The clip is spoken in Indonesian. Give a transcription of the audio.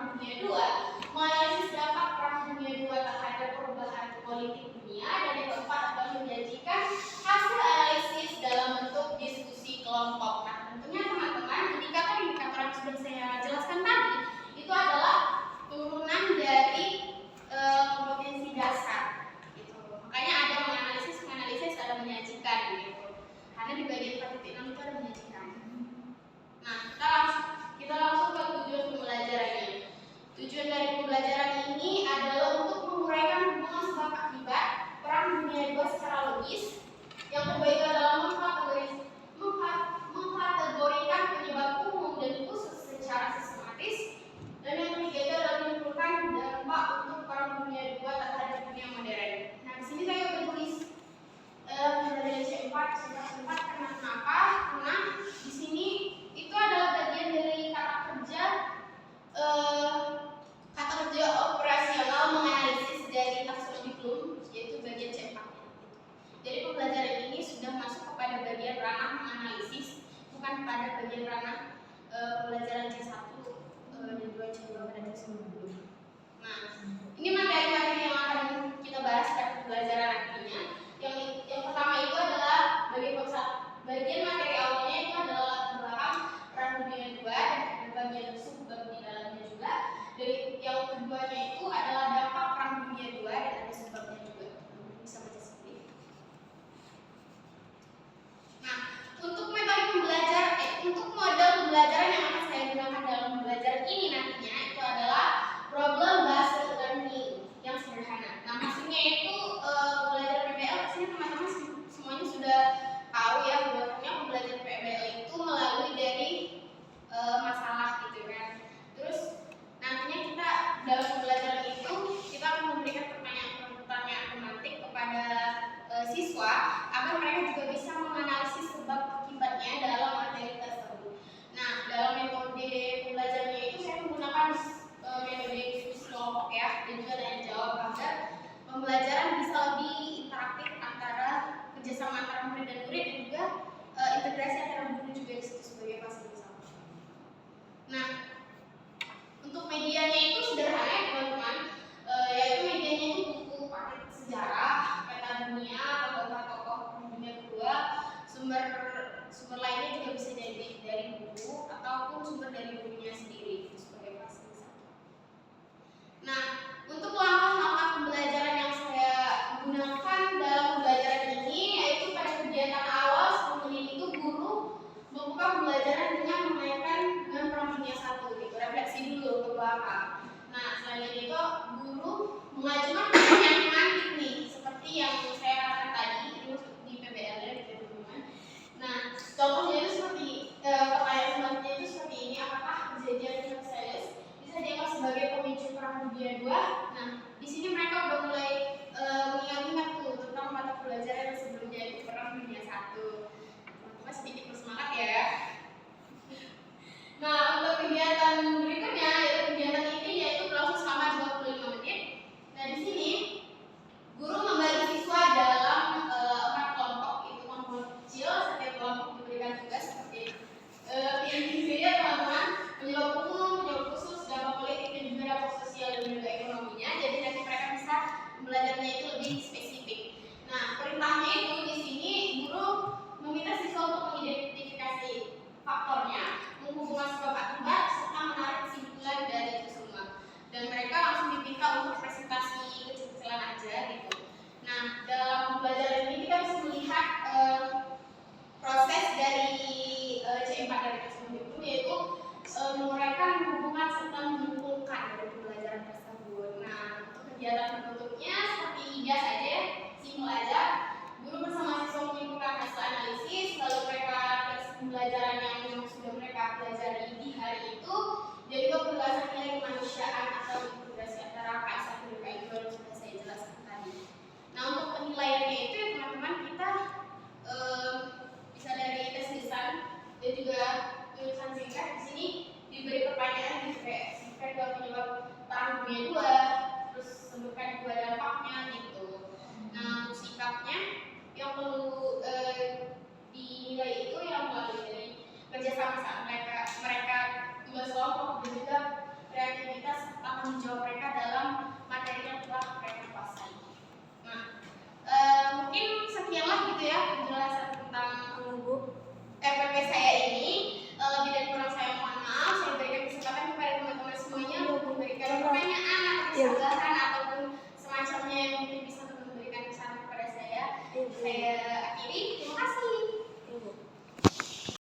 Perang Dunia II, menganalisis dampak Perang Dunia II terhadap perubahan politik dunia, dan yang keempat adalah menyajikan hasil analisis dalam bentuk diskusi kelompok. Nah, tentunya teman-teman, indikator-indikator yang sudah saya jelaskan tadi itu adalah turunan dari kompetensi dasar gitu. Makanya ada menganalisis, ada menyajikan gitu. Karena di bagian 4.6 itu ada menyajikan. Nah, kita langsung ke tujuan pembelajarannya. Tujuan dari pembelajaran ini adalah untuk menguraikan hubungan sebab akibat Perang Dunia II secara logis. Yang kedua itu adalah mengkategorikan penyebab umum dan khusus secara sistematis. Dan yang ketiga itu adalah menyimpulkan dampak untuk Perang Dunia II terhadap dunia modern. Nah, di sini saya udah tulis dari C4 kenapa? Karena di sini itu adalah bagian dari kata kerja operasional menganalisis dari taksonomi Bloom, yaitu bagian C4. Jadi pembelajaran ini sudah masuk kepada bagian ranah menganalisis, bukan pada bagian ranah pembelajaran C1 dan 2 C2 pada taksonomi Bloom. Nah, ini materi-materi yang akan kita bahas pada pembelajaran nantinya. Yang pertama itu adalah bagian materi awalnya itu adalah latar belakang Perang Dunia II dan bagian subbab di dalamnya juga. Dan yang keduanya itu adalah dampak Perang Dunia II dan ada subbabnya juga. Bisa baca sendiri. Nah, untuk model pembelajaran yang akan saya gunakan dalam pembelajaran ini nantinya itu adalah problem based learning yang sederhana. Nah, maksudnya itu belajar PBL pastinya teman-teman semuanya sudah tahu ya bahwa pembelajaran PBL itu melalui dari masalah gitu kan. Terus nantinya kita dalam pembelajaran itu kita akan memberikan pertanyaan pemantik kepada siswa agar mereka juga bisa menganalisis sebab akibatnya dalam materi tersebut. Nah, dalam metode pembelajarannya itu saya menggunakan metode diskusi kelompok ya, dan juga tanya jawab agar pembelajaran bisa lebih interaktif antara kerjasama antara murid dan murid, dan juga integrasi antara guru juga di situ sebagai fasilitator. Nah, untuk medianya itu sederhana ya teman-teman, yaitu medianya itu buku paket sejarah, peta dunia, tokoh-tokoh dunia kedua, sumber lainnya juga bisa dari buku ataupun sumber dari gurunya sendiri sebagai fasilitator. Nah, untuk langkah-langkah pembelajaran yang saya gunakan dalam pembelajaran ini yaitu pada kegiatan awal 10 menit itu guru membuka pembelajaran dengan menaikkan dengan Perang Dunia I gitu, refleksi dulu ke belakang. Nah, selanjutnya itu guru mengajukan pertanyaan pemantik nih, seperti yang saya katakan tadi itu di PBL ya teman-teman. Nah, contohnya itu seperti pertanyaan pemantiknya itu seperti ini: apakah kejadian Versailles bisa dianggap sebagai pemicu Perang Dunia II? Nah, di sini mereka udah mulai mengingat-ingat tuh tentang mata pelajaran yang sebelumnya itu Perang Dunia I. Teman-teman sedikit bersemangat ya. Nah, untuk kegiatan berikutnya yaitu kegiatan ini yaitu berlangsung selama 25 menit. Nah, di sini guru membagi siswa dalam 4 kelompok, itu kelompok kecil, setiap kelompok diberikan tugas seperti ini ya teman-teman, penyebab umum, penyebab khusus, dampak politik, dan juga dampak sosial dan juga ekonominya. Jadi nanti mereka bisa belajarnya itu lebih spesifik. Nah, perintahnya itu di sini guru meminta siswa untuk mengidentifikasi faktornya, menghubungkan sebab akibat, serta menarik kesimpulan dari itu semua. Dan mereka langsung diminta untuk presentasi kecil-kecilan aja gitu. Nah, dalam pembelajaran ini kita bisa melihat proses dari C4 dari tersebut yaitu menguraikan hubungan serta menyimpulkan dari pembelajaran tersebut. Nah, untuk kegiatan berikutnya seperti IGAS aja ya, simpel aja. Guru bersama siswa menyimpulkan hasil analisis, lalu mereka pembelajaran yang memang sudah mereka pelajari di hari itu, dan juga penjelasan nilai kemanusiaan atau integrasi antara KS1 dan KS2 yang sudah saya jelaskan tadi. Nah, untuk penilaiannya itu ya teman-teman, kita bisa dari tes lisan dan juga tulisan singkat. Di sini diberi pertanyaan gitu kayak sebutkan 2 penyebab Perang Dunia II, terus sebutkan 2 dampaknya gitu. Nah, untuk sikapnya yang perlu dinilai itu yang melalui dari kerjasama saat mereka tugas kelompok dan juga kreativitas akan dijawab